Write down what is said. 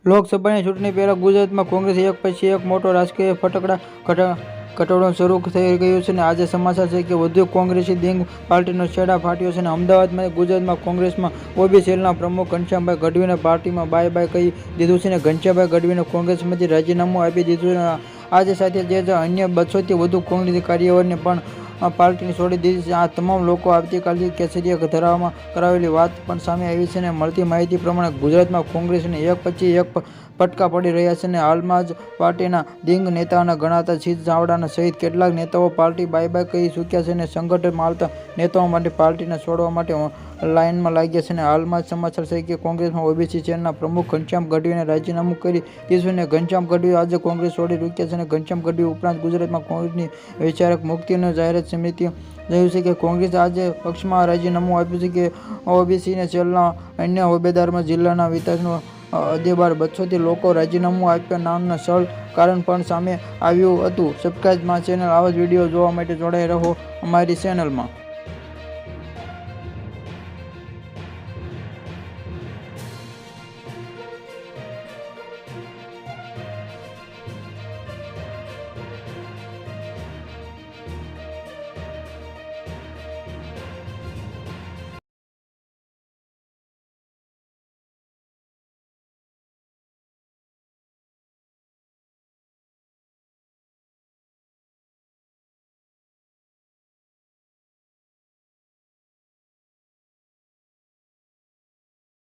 લોકસભાની ચૂંટણી પહેલા ગુજરાતમાં કોંગ્રેસ એક પછી એક મોટો રાજકીય ઘટાડો શરૂ થઈ ગયો છે અને આજે સમાચાર છે કે વધુ કોંગ્રેસી દિંગ પાર્ટીનો છેડા ફાટ્યો છે અને અમદાવાદમાં ગુજરાતમાં કોંગ્રેસમાં ઓબી સેલના પ્રમુખ ઘનશ્યામભાઈ ગઢવીને પાર્ટીમાં બાય કહી દીધું છે અને ઘનશ્યામભાઈ ગઢવીને કોંગ્રેસમાંથી રાજીનામું આપી દીધું છે. આજે સાથે જે અન્ય 200થી વધુ કોંગ્રેસી કાર્યકરોને પણ પાર્ટીને છોડી દીધી છે. આ તમામ લોકો આવતીકાલથી કેસરીયા ધરાવવામાં કરાવેલી વાત પણ સામે આવી છે અને મળતી માહિતી પ્રમાણે ગુજરાતમાં કોંગ્રેસને એક પછી એક ફટકા પડી રહ્યા છે અને હાલમાં જ પાર્ટીના દિંગ નેતાઓના ગણાતા સિદ્ધ ચાવડા સહિત કેટલાક નેતાઓ પાર્ટી બાય કહી ચૂક્યા છે અને સંગઠન માલતા નેતાઓ માટે પાર્ટીને છોડવા માટે લાઇનમાં લાગ્યા છે અને હાલમાં જ સમાચાર છે કે કોંગ્રેસમાં ઓબીસી સેલના પ્રમુખ ઘનશ્યામ ગઢવીને રાજીનામું કરી દીધું અને ઘનશ્યામ ગઢવી આજે કોંગ્રેસ છોડી ચૂક્યા છે અને ઘનશ્યામ ગઢવી ઉપરાંત ગુજરાતમાં કોંગ્રેસની વિચારક મુક્તિની જાહેરાત સમિતિએ કહ્યું છે કે કોંગ્રેસે આજે પક્ષમાં રાજીનામું આપ્યું છે કે ઓબીસી સેલના અન્ય હોદ્દેદારોમાં જિલ્લાના વિકાસનો અદેબાર 200થી લોકો રાજીનામું આપ્યા નામના સરળ કારણ પણ સામે આવ્યું હતું. Subscribe my channel. આવા જ વિડીયો જોવા માટે જોડાઈ રહો અમારી ચેનલમાં.